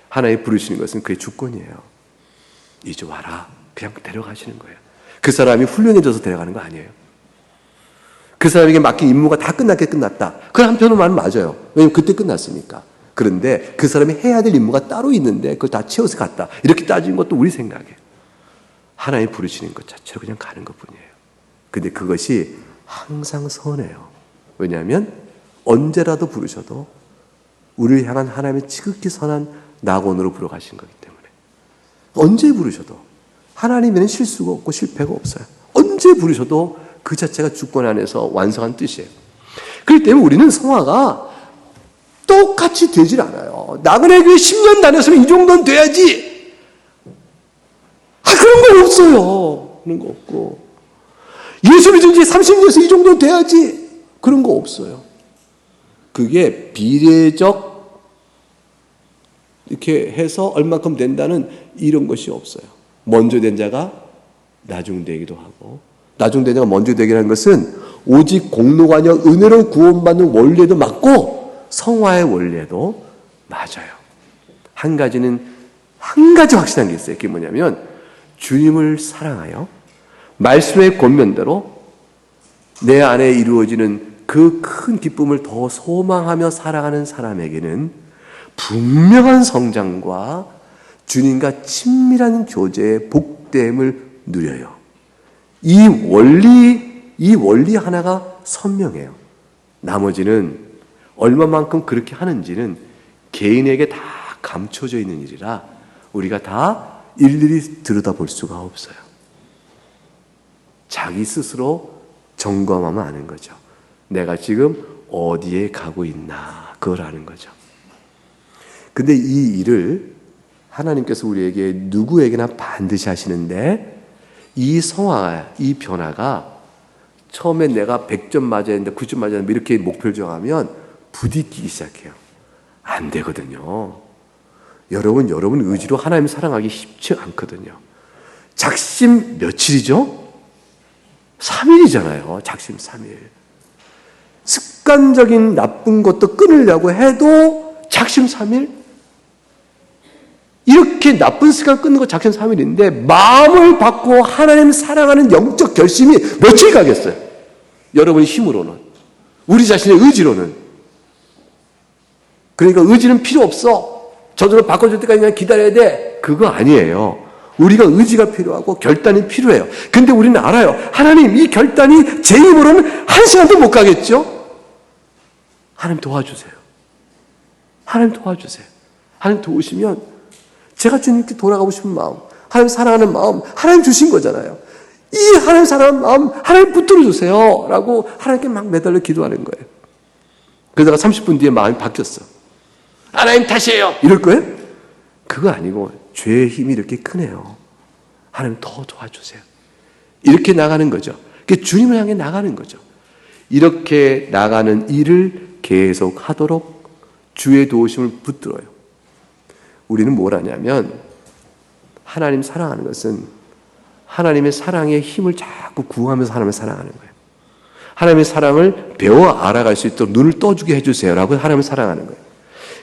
하나님 부르시는 것은 그의 주권이에요. 이제 와라. 그냥 데려가시는 거예요. 그 사람이 훌륭해져서 데려가는 거 아니에요. 그 사람에게 맡긴 임무가 다 끝났다. 그 한편으로 말은 맞아요. 왜냐면 그때 끝났으니까. 그런데 그 사람이 해야 될 임무가 따로 있는데 그걸 다 채워서 갔다. 이렇게 따지는 것도 우리 생각이에요. 하나님 부르시는 것 자체로 그냥 가는 것뿐이에요. 근데 그것이 항상 선해요. 왜냐하면 언제라도 부르셔도 우리를 향한 하나님의 지극히 선한 낙원으로 불어가신 거기 때문에 언제 부르셔도 하나님에는 실수가 없고 실패가 없어요. 언제 부르셔도 그 자체가 주권 안에서 완성한 뜻이에요. 그렇기 때문에 우리는 성화가 똑같이 되질 않아요. 낙원의 교회 10년 다녔으면 이 정도는 돼야지. 그런 거 없어요. 그런 거 없고. 예수 믿은 지 30년에서 이 정도 돼야지. 그런 거 없어요. 그게 비례적 이렇게 해서 얼마큼 된다는 이런 것이 없어요. 먼저 된 자가 나중 되기도 하고, 나중 된 자가 먼저 되게 하는 것은 오직 공로가 아니라 은혜로 구원받는 원리에도 맞고 성화의 원리에도 맞아요. 한 가지 확실한 게 있어요. 그게 뭐냐면 주님을 사랑하여 말씀의 권면대로 내 안에 이루어지는 그 큰 기쁨을 더 소망하며 살아가는 사람에게는 분명한 성장과 주님과 친밀한 교제의 복됨을 누려요. 이 원리 하나가 선명해요. 나머지는 얼마만큼 그렇게 하는지는 개인에게 다 감춰져 있는 일이라 우리가 다 일일이 들여다볼 수가 없어요. 자기 스스로 점검하면 아는 거죠. 내가 지금 어디에 가고 있나 그걸 아는 거죠. 근데 이 일을 하나님께서 우리에게 누구에게나 반드시 하시는데 이 성화, 이 변화가 처음에 내가 100점 맞아야 되는데 90점 맞아야 되는데 이렇게 목표를 정하면 부딪히기 시작해요. 안 되거든요. 여러분 의지로 하나님 사랑하기 쉽지 않거든요. 작심 며칠이죠? 3일이잖아요. 작심 3일. 습관적인 나쁜 것도 끊으려고 해도 작심 3일? 이렇게 나쁜 습관 끊는 거 작심 3일인데 마음을 받고 하나님 사랑하는 영적 결심이 며칠 가겠어요? 여러분의 힘으로는. 우리 자신의 의지로는. 그러니까 의지는 필요 없어. 저절로 바꿔줄 때까지 그냥 기다려야 돼. 그거 아니에요. 우리가 의지가 필요하고 결단이 필요해요. 근데 우리는 알아요. 하나님, 이 결단이 제 힘으로는 한 시간도 못 가겠죠? 하나님 도와주세요. 하나님 도와주세요. 하나님 도우시면 제가 주님께 돌아가고 싶은 마음, 하나님 사랑하는 마음, 하나님 주신 거잖아요. 이 하나님 사랑하는 마음, 하나님 붙들어 주세요. 라고 하나님께 막 매달려 기도하는 거예요. 그러다가 30분 뒤에 마음이 바뀌었어. 하나님 탓이에요. 이럴 거예요? 그거 아니고 죄의 힘이 이렇게 크네요. 하나님 더 도와주세요. 이렇게 나가는 거죠. 그게 주님을 향해 나가는 거죠. 이렇게 나가는 일을 계속 하도록 주의 도우심을 붙들어요. 우리는 뭘 하냐면 하나님 사랑하는 것은 하나님의 사랑의 힘을 자꾸 구하면서 하나님을 사랑하는 거예요. 하나님의 사랑을 배워 알아갈 수 있도록 눈을 떠주게 해주세요라고 하나님을 사랑하는 거예요.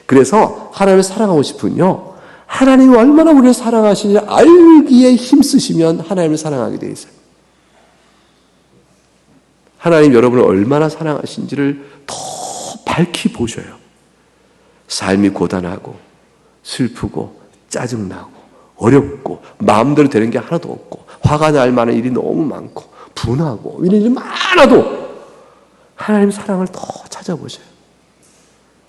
그래서 하나님을 사랑하고 싶으면요. 하나님이 얼마나 우리를 사랑하시는지 알기에 힘쓰시면 하나님을 사랑하게 돼 있어요. 하나님 여러분을 얼마나 사랑하신지를 더 밝히 보셔요. 삶이 고단하고 슬프고 짜증나고 어렵고 마음대로 되는 게 하나도 없고 화가 날 만한 일이 너무 많고 분하고 이런 일이 많아도 하나님 사랑을 더 찾아보셔요.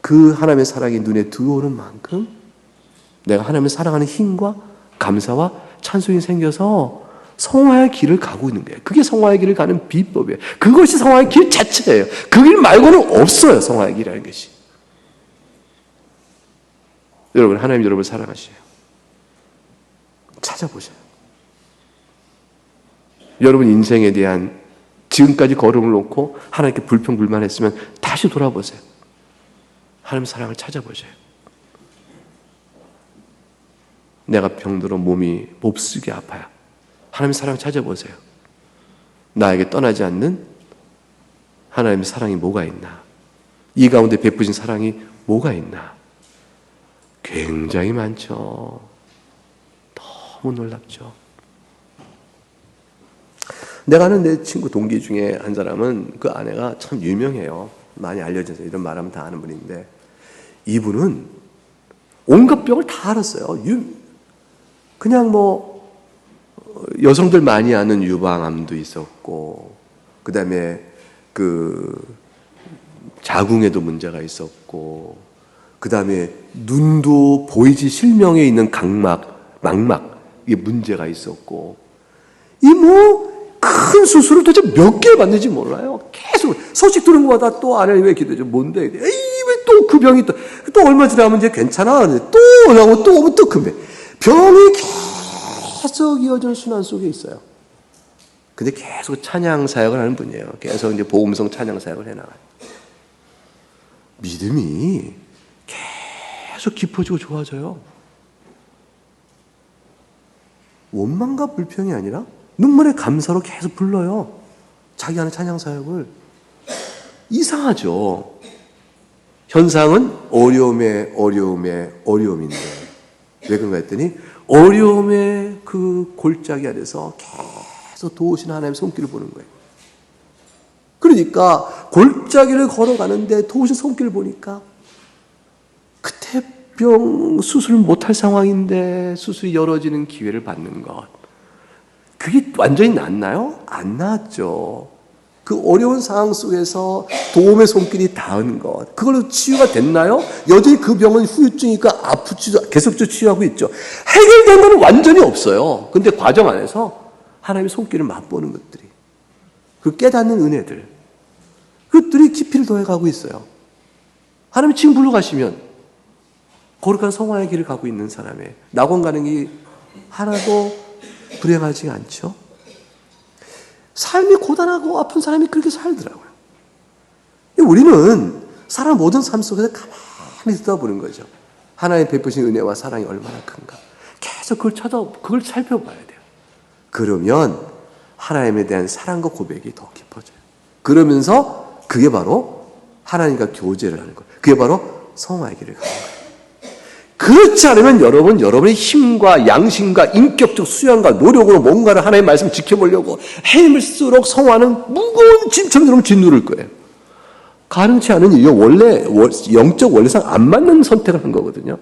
그 하나님의 사랑이 눈에 들어오는 만큼 내가 하나님을 사랑하는 힘과 감사와 찬송이 생겨서 성화의 길을 가고 있는 거예요. 그게 성화의 길을 가는 비법이에요. 그것이 성화의 길 자체예요. 그 길 말고는 없어요. 성화의 길이라는 것이. 여러분, 하나님 여러분을 사랑하셔요. 찾아보세요. 여러분 인생에 대한 지금까지 걸음을 놓고 하나님께 불평불만했으면 다시 돌아보세요. 하나님 사랑을 찾아보세요. 내가 병들어 몸이 몹쓰게 아파요. 하나님 사랑을 찾아보세요. 나에게 떠나지 않는 하나님의 사랑이 뭐가 있나? 이 가운데 베푸신 사랑이 뭐가 있나? 굉장히 많죠. 너무 놀랍죠. 내가 아는 내 친구 동기 중에 한 사람은 그 아내가 참 유명해요. 많이 알려져서 이런 말하면 다 아는 분인데 이분은 온갖 병을 다 앓았어요. 그냥 뭐 여성들 많이 아는 유방암도 있었고 그 다음에 그 자궁에도 문제가 있었고 그 다음에 눈도 보이지 실명에 있는 각막, 망막 이게 문제가 있었고 이 뭐 큰 수술을 도대체 몇 개를 받는지 몰라요. 계속 소식 들은 것마다 또 아내 왜 기도죠? 뭔데? 에이 왜 또 그 병이 또 얼마 지나면 이제 괜찮아? 또 오라고 또 오면 또 그 병이 계속 이어지는 순환 속에 있어요. 근데 계속 찬양 사역을 하는 분이에요. 계속 이제 복음성 찬양 사역을 해나가요. 믿음이 계속 깊어지고 좋아져요. 원망과 불평이 아니라 눈물의 감사로 계속 불러요. 자기 하는 찬양 사역을. 이상하죠. 현상은 어려움인데 왜 그런가 했더니 어려움의 그 골짜기 아래서 계속 도우시는 하나님의 손길을 보는 거예요. 그러니까 골짜기를 걸어가는데 도우신 손길을 보니까 그때 병 수술 못할 상황인데 수술이 열어지는 기회를 받는 것. 그게 완전히 낫나요? 안 낫죠. 그 어려운 상황 속에서 도움의 손길이 닿은 것. 그걸로 치유가 됐나요? 여전히 그 병은 후유증이니까 아프지도 계속 치유하고 있죠. 해결된 건 완전히 없어요. 근데 과정 안에서 하나님의 손길을 맛보는 것들이. 그 깨닫는 은혜들. 그것들이 깊이를 더해가고 있어요. 하나님이 지금 불러가시면 거룩한 성화의 길을 가고 있는 사람의 낙원 가는 게 하나도 불행하지 않죠. 삶이 고단하고 아픈 사람이 그렇게 살더라고요. 우리는 사람 모든 삶 속에서 가만히 듣다보는 거죠. 하나님 베푸신 은혜와 사랑이 얼마나 큰가. 계속 그걸 살펴봐야 돼요. 그러면 하나님에 대한 사랑과 고백이 더 깊어져요. 그러면서 그게 바로 하나님과 교제를 하는 거예요. 그게 바로 성화의 길을 가는 거예요. 그렇지 않으면 여러분의 힘과 양심과 인격적 수양과 노력으로 뭔가를 하나님의 말씀을 지켜보려고 힘을수록 성화는 무거운 짐처럼 여러분 짓누를 거예요. 가능치 않은 이유, 원래 영적 원리상 안 맞는 선택을 한 거거든요.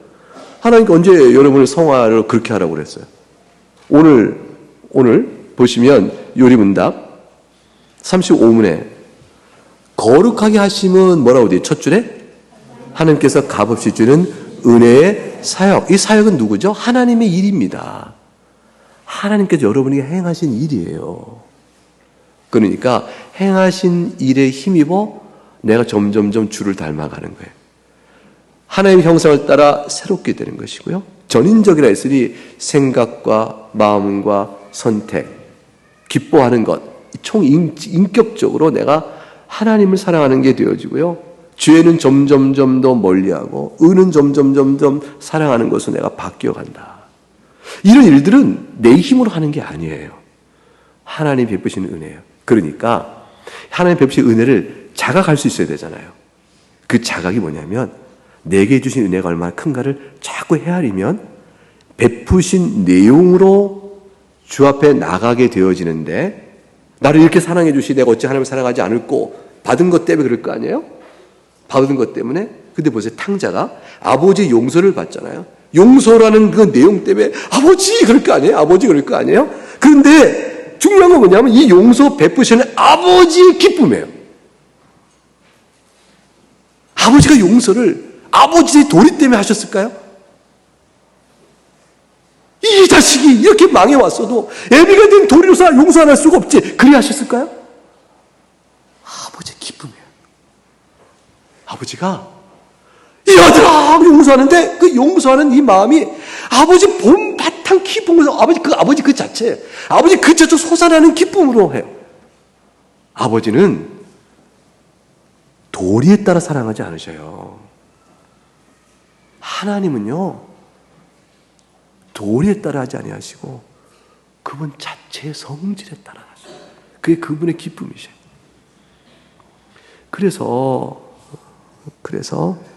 하나님께 언제 여러분을 성화를 그렇게 하라고 그랬어요? 오늘 보시면 요리문답 35문에 거룩하게 하심은 뭐라고 돼요? 첫 줄에 하나님께서 값없이 주는 은혜의 사역. 이 사역은 누구죠? 하나님의 일입니다. 하나님께서 여러분에게 행하신 일이에요. 그러니까 행하신 일에 힘입어 내가 점점점 주를 닮아가는 거예요. 하나님의 형상을 따라 새롭게 되는 것이고요. 전인적이라 했으니 생각과 마음과 선택, 기뻐하는 것, 총 인격적으로 내가 하나님을 사랑하는 게 되어지고요. 죄는 점점점 더 멀리하고 의는 점점점 사랑하는 것으로 내가 바뀌어간다. 이런 일들은 내 힘으로 하는 게 아니에요. 하나님 베푸시는 은혜예요. 그러니까 하나님 베푸신 은혜를 자각할 수 있어야 되잖아요. 그 자각이 뭐냐면 내게 주신 은혜가 얼마나 큰가를 자꾸 헤아리면 베푸신 내용으로 주 앞에 나가게 되어지는데 나를 이렇게 사랑해 주시 내가 어찌 하나님을 사랑하지 않을꼬 받은 것 때문에 그럴 거 아니에요? 받은 것 때문에. 근데 보세요. 탕자가 아버지의 용서를 받잖아요. 용서라는 그 내용 때문에 아버지 그럴 거 아니에요? 아버지 그럴 거 아니에요? 그런데 중요한 건 뭐냐면 이 용서 베푸시는 아버지의 기쁨이에요. 아버지가 용서를 아버지의 도리 때문에 하셨을까요? 이 자식이 이렇게 망해왔어도 애비가 된 도리로서 용서 안 할 수가 없지. 그래 하셨을까요? 아버지의 기쁨이에요. 아버지가 이 아들아 용서하는데 그 용서하는 이 마음이 아버지 본바탕 기쁨으로 아버지 그 자체 아버지 그 자체 솟아나는 기쁨으로 해요. 아버지는 도리에 따라 사랑하지 않으셔요. 하나님은요 도리에 따라 하지 아니하시고 그분 자체의 성질에 따라 하셔요. 그게 그분의 기쁨이셔요. 그래서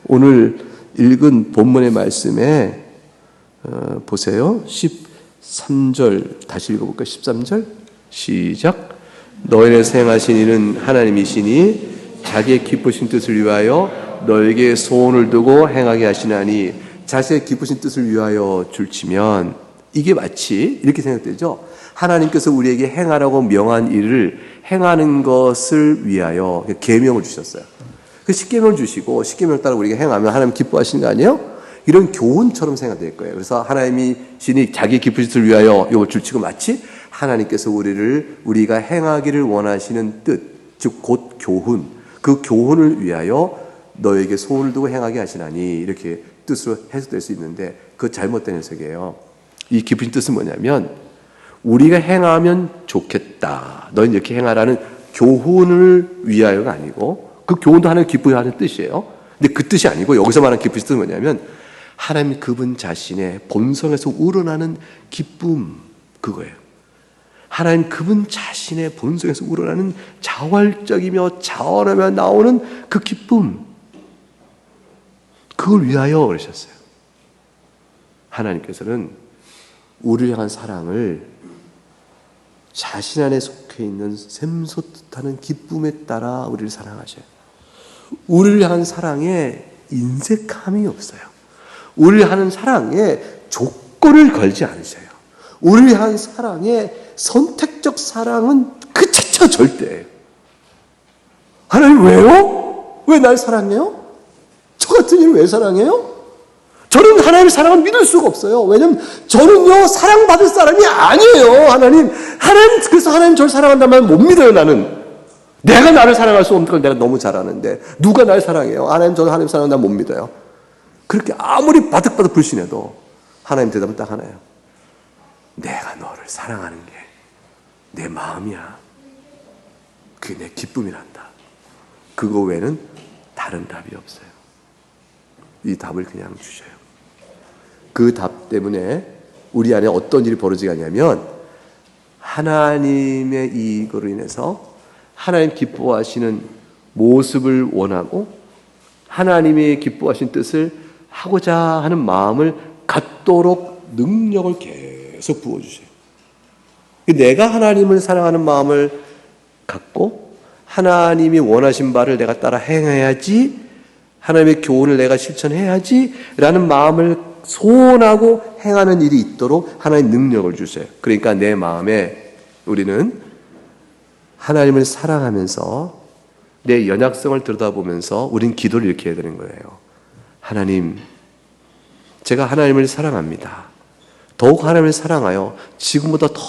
오늘 읽은 본문의 말씀에 보세요. 13절 다시 읽어볼까요? 13절 시작. 너희를 행하신 이는 하나님이시니 자기의 기쁘신 뜻을 위하여 너에게 소원을 두고 행하게 하시나니. 자기의 기쁘신 뜻을 위하여 줄치면 이게 마치 이렇게 생각되죠. 하나님께서 우리에게 행하라고 명한 일을 행하는 것을 위하여 계명을 주셨어요. 그 십계명을 주시고 십계명을 따라 우리가 행하면 하나님 기뻐하시는 거 아니에요? 이런 교훈처럼 생각될 거예요. 그래서 하나님이 신이 자기 기쁘신 뜻을 위하여 이걸 줄치고 마치 하나님께서 우리가 행하기를 원하시는 뜻, 즉 곧 교훈, 그 교훈을 위하여 너에게 소원을 두고 행하게 하시나니 이렇게 뜻으로 해석될 수 있는데 그 잘못된 해석이에요. 이 기쁘신 뜻은 뭐냐면 우리가 행하면 좋겠다. 너희는 이렇게 행하라는 교훈을 위하여가 아니고 그 교훈도 하나님 기뻐하는 뜻이에요. 근데 그 뜻이 아니고 여기서 말하는 기쁘신 뜻은 뭐냐면 하나님 그분 자신의 본성에서 우러나는 기쁨 그거예요. 하나님 그분 자신의 본성에서 우러나는 자활적이며 자원하며 나오는 그 기쁨 그걸 위하여 그러셨어요. 하나님께서는 우리를 향한 사랑을 자신 안에 속해 있는 샘솟듯하는 기쁨에 따라 우리를 사랑하셔요. 우리를 향한 사랑에 인색함이 없어요. 우리를 향한 사랑에 조건을 걸지 않으셔요. 우리를 향한 사랑에 선택적 사랑은 그 자체가 절대예요. 하나님 왜요? 왜 날 사랑해요? 저 같은 이를 왜 사랑해요? 저는 하나님의 사랑을 믿을 수가 없어요. 왜냐면 저는요 사랑받을 사람이 아니에요. 하나님 그래서 하나님 저를 사랑한다면 못 믿어요. 나는 내가 나를 사랑할 수 없는 걸 내가 너무 잘 아는데 누가 날 사랑해요? 저는 하나님 사랑한다 못 믿어요. 그렇게 아무리 바득바득 불신해도 하나님 대답은 딱 하나예요. 내가 너를 사랑하는 게 내 마음이야. 그게 내 기쁨이란다. 그거 외에는 다른 답이 없어요. 이 답을 그냥 주셔요. 그 답 때문에 우리 안에 어떤 일이 벌어지게 하냐면 하나님의 이거로 인해서 하나님 기뻐하시는 모습을 원하고 하나님의 기뻐하신 뜻을 하고자 하는 마음을 갖도록 능력을 계속 부어주세요. 내가 하나님을 사랑하는 마음을 갖고 하나님이 원하신 바를 내가 따라 행해야지, 하나님의 교훈을 내가 실천해야지 라는 마음을 소원하고 행하는 일이 있도록 하나님 능력을 주세요. 그러니까 내 마음에 우리는 하나님을 사랑하면서 내 연약성을 들여다보면서 우린 기도를 이렇게 해야 되는 거예요. 하나님, 제가 하나님을 사랑합니다. 더욱 하나님을 사랑하여 지금보다 더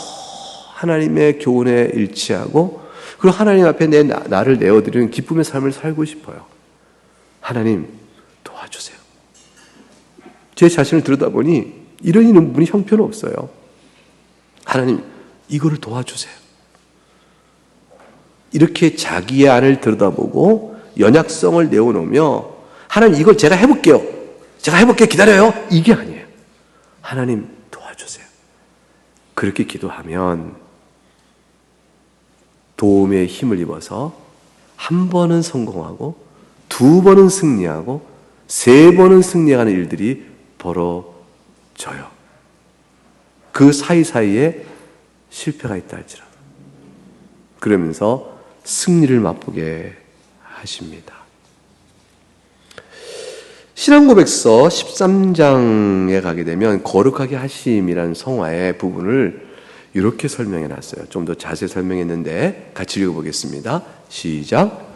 하나님의 교훈에 일치하고 그리고 하나님 앞에 나를 내어드리는 기쁨의 삶을 살고 싶어요. 하나님 도와주세요. 제 자신을 들여다보니 이런 분이 형편없어요. 하나님 이거를 도와주세요. 이렇게 자기의 안을 들여다보고 연약성을 내어놓으며 하나님 이걸 제가 해볼게요. 기다려요. 이게 아니에요. 하나님 도와주세요. 그렇게 기도하면 도움의 힘을 입어서 한 번은 성공하고 두 번은 승리하고 세 번은 승리하는 일들이 벌어져요. 그 사이사이에 실패가 있다 할지라도 그러면서 승리를 맛보게 하십니다. 신앙고백서 13장에 가게 되면 거룩하게 하심이라는 성화의 부분을 이렇게 설명해 놨어요. 좀 더 자세히 설명했는데 같이 읽어보겠습니다. 시작.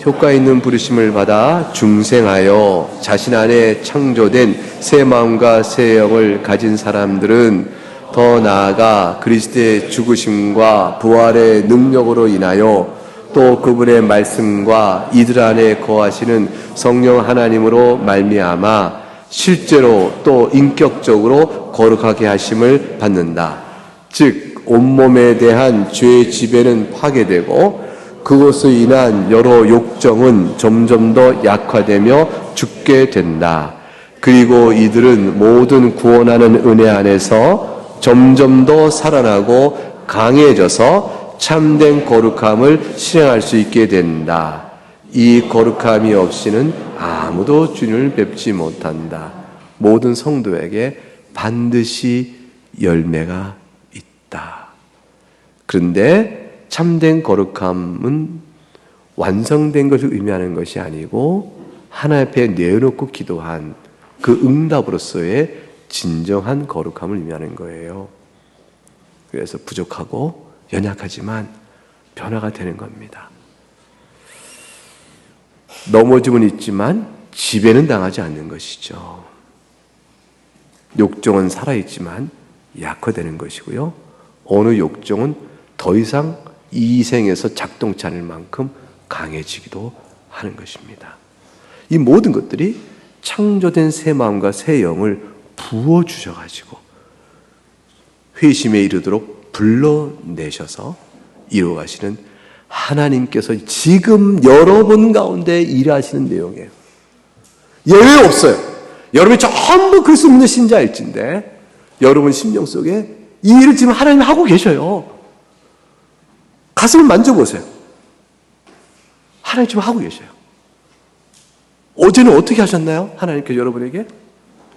효과 있는 부르심을 받아 중생하여 자신 안에 창조된 새 마음과 새 영을 가진 사람들은 더 나아가 그리스도의 죽으심과 부활의 능력으로 인하여 또 그분의 말씀과 이들 안에 거하시는 성령 하나님으로 말미암아 실제로 또 인격적으로 거룩하게 하심을 받는다. 즉 온몸에 대한 죄의 지배는 파괴되고 그것으로 인한 여러 욕정은 점점 더 약화되며 죽게 된다. 그리고 이들은 모든 구원하는 은혜 안에서 점점 더 살아나고 강해져서 참된 거룩함을 실행할 수 있게 된다. 이 거룩함이 없이는 아무도 주님을 뵙지 못한다. 모든 성도에게 반드시 열매가 있다. 그런데 참된 거룩함은 완성된 것을 의미하는 것이 아니고 하나님 앞에 내어놓고 기도한 그 응답으로서의 진정한 거룩함을 의미하는 거예요. 그래서 부족하고 연약하지만 변화가 되는 겁니다. 넘어짐은 있지만 지배는 당하지 않는 것이죠. 욕정은 살아있지만 약화되는 것이고요. 어느 욕정은 더 이상 이 생에서 작동치 않을 만큼 강해지기도 하는 것입니다. 이 모든 것들이 창조된 새 마음과 새 영을 부어주셔가지고 회심에 이르도록 불러내셔서 이루어가시는 하나님께서 지금 여러분 가운데 일하시는 내용이에요. 예외 없어요. 여러분이 전부 그리스도 믿는 신자일진데 여러분 심령 속에 이 일을 지금 하나님이 하고 계셔요. 가슴을 만져보세요. 하나님 지금 하고 계셔요. 어제는 어떻게 하셨나요? 하나님께서 여러분에게?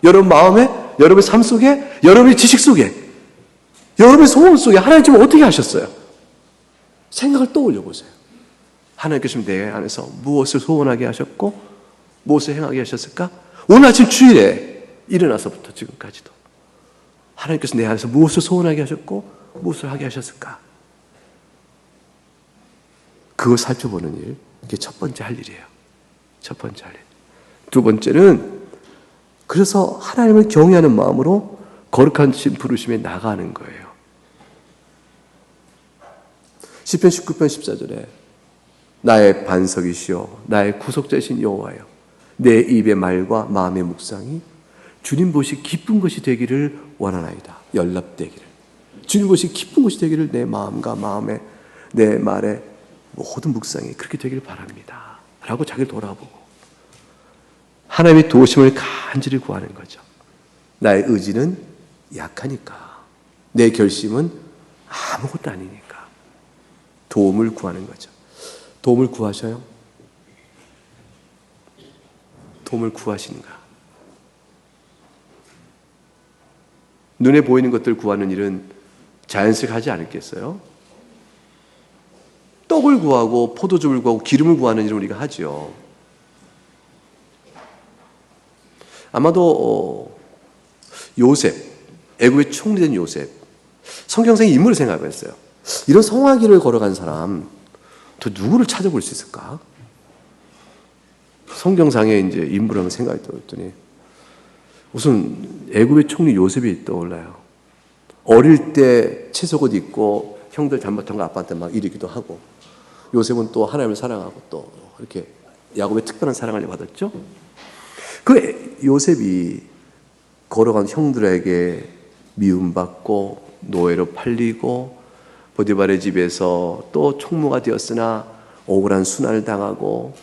여러분 마음에, 여러분의 삶 속에, 여러분의 지식 속에, 여러분의 소원 속에 하나님 지금 어떻게 하셨어요? 생각을 떠올려 보세요. 하나님께서 내 안에서 무엇을 소원하게 하셨고 무엇을 행하게 하셨을까? 오늘 아침 주일에 일어나서부터 지금까지도 하나님께서 내 안에서 무엇을 소원하게 하셨고 무엇을 하게 하셨을까? 그걸 살펴보는 일, 이게 첫 번째 할 일이에요. 첫 번째 할 일. 두 번째는 그래서 하나님을 경외하는 마음으로 거룩한 부르심에 나가는 거예요. 시편 19편 14절에 나의 반석이시여 나의 구속자이신 여호와여 내 입의 말과 마음의 묵상이 주님 보시 기쁜 것이 되기를 원하나이다. 연락되기를. 주님 보시 기쁜 것이 되기를 내 마음과 마음에 내 말에 모든 묵상이 그렇게 되기를 바랍니다. 라고 자기를 돌아보고 하나님의 도우심을 간절히 구하는 거죠. 나의 의지는 약하니까 내 결심은 아무것도 아니니까 도움을 구하는 거죠. 도움을 구하셔요? 도움을 구하시는가? 눈에 보이는 것들 구하는 일은 자연스럽게 하지 않겠어요? 떡을 구하고 포도즙을 구하고 기름을 구하는 일을 우리가 하죠. 아마도 요셉, 애굽의 총리된 요셉, 성경상의 인물을 생각했어요. 이런 성화길을 걸어간 사람, 또 누구를 찾아볼 수 있을까? 성경상의 이제 인물을 한번 생각해 보더니 우선 애굽의 총리 요셉이 떠올라요. 어릴 때 채속옷 입고 형들 잘못한 거 아빠한테 막 이르기도 하고 요셉은 또 하나님을 사랑하고 또 이렇게 야곱의 특별한 사랑을 받았죠. 그 요셉이 걸어간 형들에게 미움받고 노예로 팔리고 보디발의 집에서 또 총무가 되었으나 억울한 순환을 당하고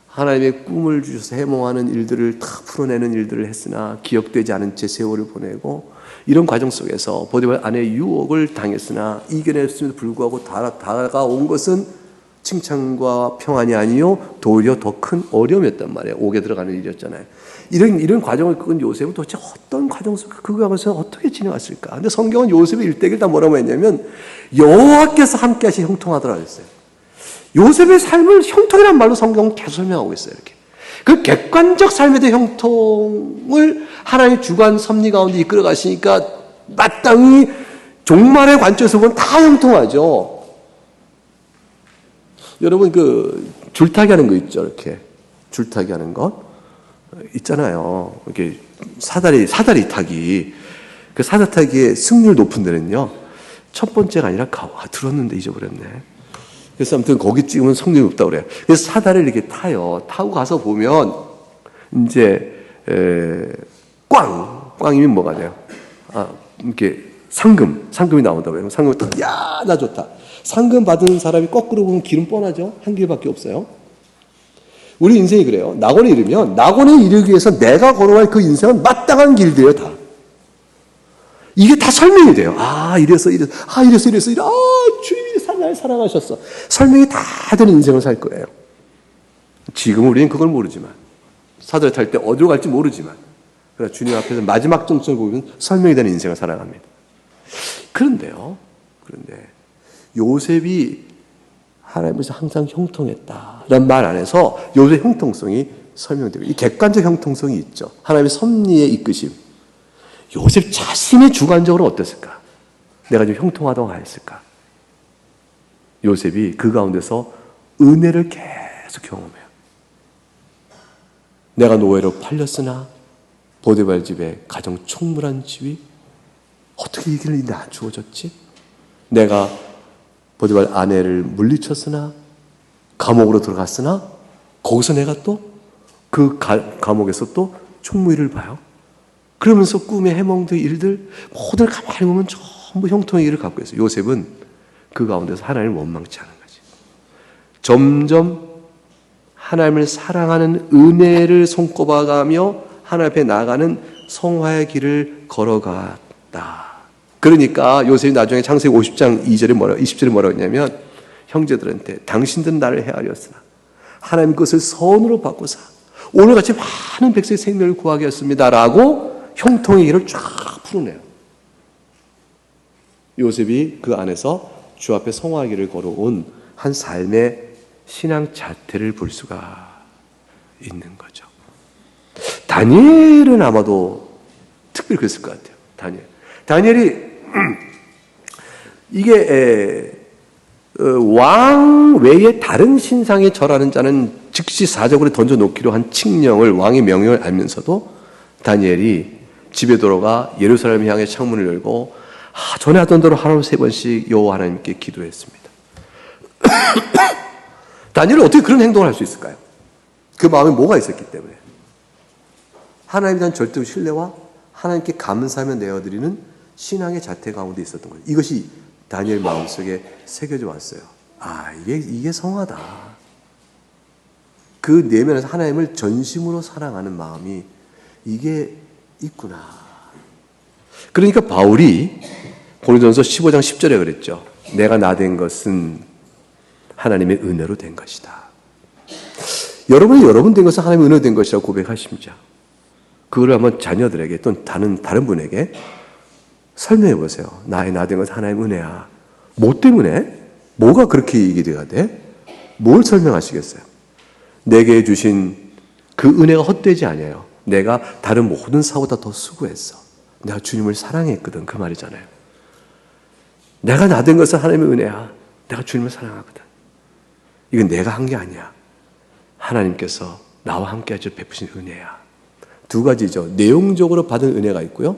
하나님의 꿈을 주셔서 해몽하는 일들을 다 풀어내는 일들을 했으나 기억되지 않은 채 세월을 보내고 이런 과정 속에서 보디발 아내의 유혹을 당했으나 이겨냈음에도 불구하고 다가온 것은 칭찬과 평안이 아니요 도리어 더 큰 어려움이었단 말이에요. 옥에 들어가는 일이었잖아요. 이런 과정을 끄은 요셉은 도대체 어떤 과정 속에 그 과정에서 어떻게 지나갔을까? 근데 성경은 요셉의 일대기를 다 뭐라고 했냐면 여호와께서 함께 하시 형통하더라 했어요. 요셉의 삶을 형통이란 말로 성경은 계속 설명하고 있어요. 이렇게 그 객관적 삶에 대한 형통을 하나님의 주관 섭리 가운데 이끌어 가시니까 마땅히 종말의 관점에서 보면 다 형통하죠. 여러분 줄타기 하는 거 있죠. 이렇게 줄타기 하는 거 있잖아요. 이렇게 사다리 타기. 그 사다리 타기의 승률 높은 데는요. 첫 번째가 아니라 들었는데 잊어버렸네. 그래서 아무튼 거기 찍으면 성능이 없다고 그래요. 그래서 사다리를 이렇게 타요. 타고 가서 보면 이제 꽝이면 뭐가 돼요? 이렇게 상금이 나온다고 해요. 상금을 딱, 야, 나 좋다. 상금 받은 사람이 거꾸로 보면 길은 뻔하죠. 한 길밖에 없어요. 우리 인생이 그래요. 낙원에 이르면 낙원에 이르기 위해서 내가 걸어갈 그 인생은 마땅한 길들이에요, 다. 이게 다 설명이 돼요. 이래서. 주님이 날 사랑하셨어. 설명이 다 되는 인생을 살 거예요. 지금 우리는 그걸 모르지만, 사다리 탈 때 어디로 갈지 모르지만, 그러나 주님 앞에서 마지막 정점을 보면 설명이 되는 인생을 살아갑니다. 그런데 요셉이 하나님께서 항상 형통했다라는 말 안에서 요셉의 형통성이 설명되고, 이 객관적 형통성이 있죠. 하나님의 섭리의 이끄심. 요셉 자신이 주관적으로 어땠을까? 내가 좀 형통하다고 하였을까? 요셉이 그 가운데서 은혜를 계속 경험해요. 내가 노예로 팔렸으나 보디발 집에 가장 총물한 집이 어떻게 이 길을 나 주어졌지? 내가 보디발 아내를 물리쳤으나 감옥으로 들어갔으나 거기서 내가 또 그 감옥에서 또 총무일을 봐요. 그러면서 꿈의 해몽들 일들 모두를 가만히 보면 전부 형통의 일을 갖고 있어요. 요셉은 그 가운데서 하나님을 원망치 않은 거지. 점점 하나님을 사랑하는 은혜를 손꼽아가며 하나님 앞에 나아가는 성화의 길을 걸어갔다. 그러니까 요셉이 나중에 창세기 50장 20절에 뭐라고 했냐면, 형제들한테 당신들은 나를 헤아렸으나 하나님 것을 선으로 바꾸사 오늘같이 많은 백성의 생명을 구하게 했습니다라고 형통의 길을 쫙 풀어내요. 요셉이 그 안에서 주 앞에 성화의 길을 걸어온 한 삶의 신앙 자태를 볼 수가 있는 거죠. 다니엘은 아마도 특별히 그랬을 것 같아요. 다니엘이 이게 왕 외에 다른 신상에 절하는 자는 즉시 사적으로 던져놓기로 한 칙령을, 왕의 명령을 알면서도 다니엘이 집에 돌아가 예루살렘 향해 창문을 열고 전에 하던 대로 하루 3번씩 여호와 하나님께 기도했습니다. 다니엘은 어떻게 그런 행동을 할 수 있을까요? 그 마음에 뭐가 있었기 때문에. 하나님에 대한 절대적 신뢰와 하나님께 감사하며 내어드리는 신앙의 자태 가운데 있었던 거예요. 이것이 다니엘 마음속에 새겨져 왔어요. 이게 성화다. 그 내면에서 하나님을 전심으로 사랑하는 마음이 이게 있구나. 그러니까 바울이 고린도전서 15장 10절에 그랬죠. 내가 나된 것은 하나님의 은혜로 된 것이다. 여러분이 여러분 된 것은 하나님의 은혜로 된 것이라고 고백하십니다. 그걸 한번 자녀들에게 또는 다른 분에게 설명해 보세요. 나의 나된 것은 하나님의 은혜야. 뭐 때문에? 뭐가 그렇게 얘기가 돼? 뭘 설명하시겠어요? 내게 주신 그 은혜가 헛되지 않아요. 내가 다른 모든 사고보다 더 수고했어. 내가 주님을 사랑했거든. 그 말이잖아요. 내가 나된 것은 하나님의 은혜야. 내가 주님을 사랑하거든. 이건 내가 한 게 아니야. 하나님께서 나와 함께 하셔 베푸신 은혜야. 두 가지죠. 내용적으로 받은 은혜가 있고요.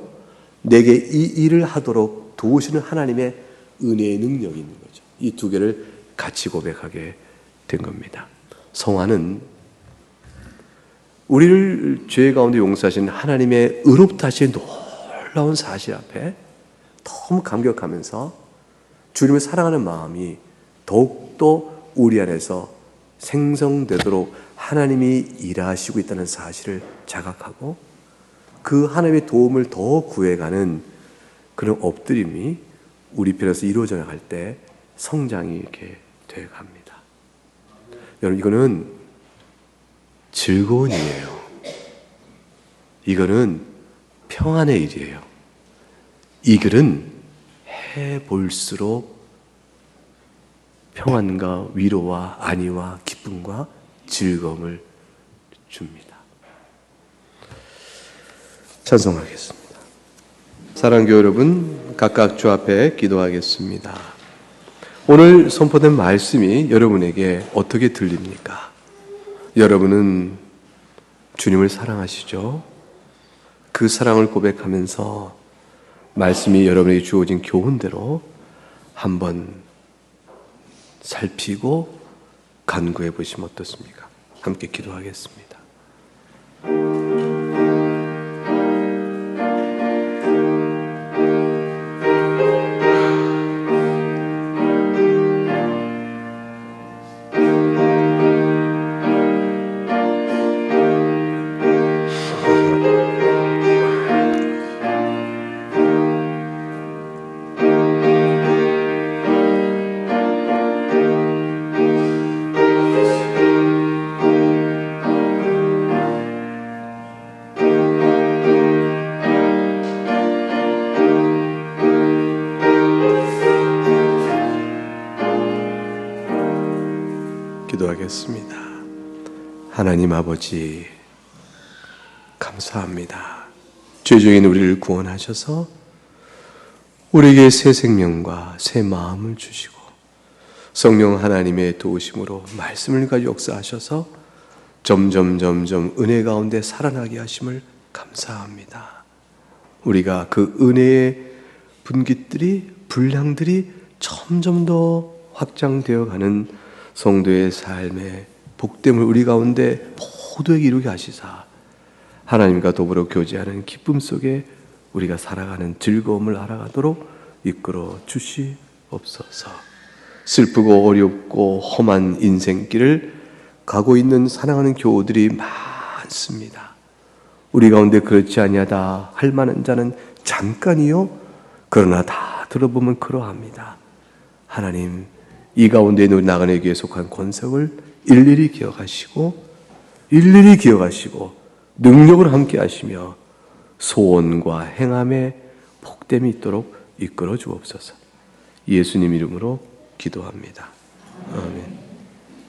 내게 이 일을 하도록 도우시는 하나님의 은혜의 능력이 있는 거죠. 이 두 개를 같이 고백하게 된 겁니다. 성화는 우리를 죄 가운데 용서하신 하나님의 의롭다 하신 놀라운 사실 앞에 너무 감격하면서 주님을 사랑하는 마음이 더욱더 우리 안에서 생성되도록 하나님이 일하시고 있다는 사실을 자각하고 그 하나님의 도움을 더 구해가는 그런 엎드림이 우리 편에서 이루어져 나갈 때 성장이 이렇게 되어갑니다. 여러분, 이거는 즐거운 일이에요. 이거는 평안의 일이에요. 이 글은 해볼수록 평안과 위로와 안위와 기쁨과 즐거움을 줍니다. 찬송하겠습니다. 사랑교회 여러분, 각각 주 앞에 기도하겠습니다. 오늘 선포된 말씀이 여러분에게 어떻게 들립니까? 여러분은 주님을 사랑하시죠? 그 사랑을 고백하면서 말씀이 여러분에게 주어진 교훈대로 한번 살피고 간구해 보시면 어떻습니까? 함께 기도하겠습니다. 기도하겠습니다. 하나님 아버지, 감사합니다. 죄중인 우리를 구원하셔서 우리에게 새 생명과 새 마음을 주시고 성령 하나님의 도우심으로 말씀을 가지고 역사하셔서 점점 은혜 가운데 살아나게 하심을 감사합니다. 우리가 그 은혜의 분깃들이, 분량들이 점점 더 확장되어 가는 성도의 삶의 복됨을 우리 가운데 모두에게 이루게 하시사 하나님과 더불어 교제하는 기쁨 속에 우리가 살아가는 즐거움을 알아가도록 이끌어 주시옵소서. 슬프고 어렵고 험한 인생길을 가고 있는 사랑하는 교우들이 많습니다. 우리 가운데 그렇지 아니하다 할 만한 자는 잠깐이요, 그러나 다 들어보면 그러합니다. 하나님, 이 가운데 있는 우리 나그네 교회에 속한 권석을 일일이 기억하시고 능력을 함께 하시며 소원과 행함에 복됨이 있도록 이끌어 주옵소서. 예수님 이름으로 기도합니다. 아멘.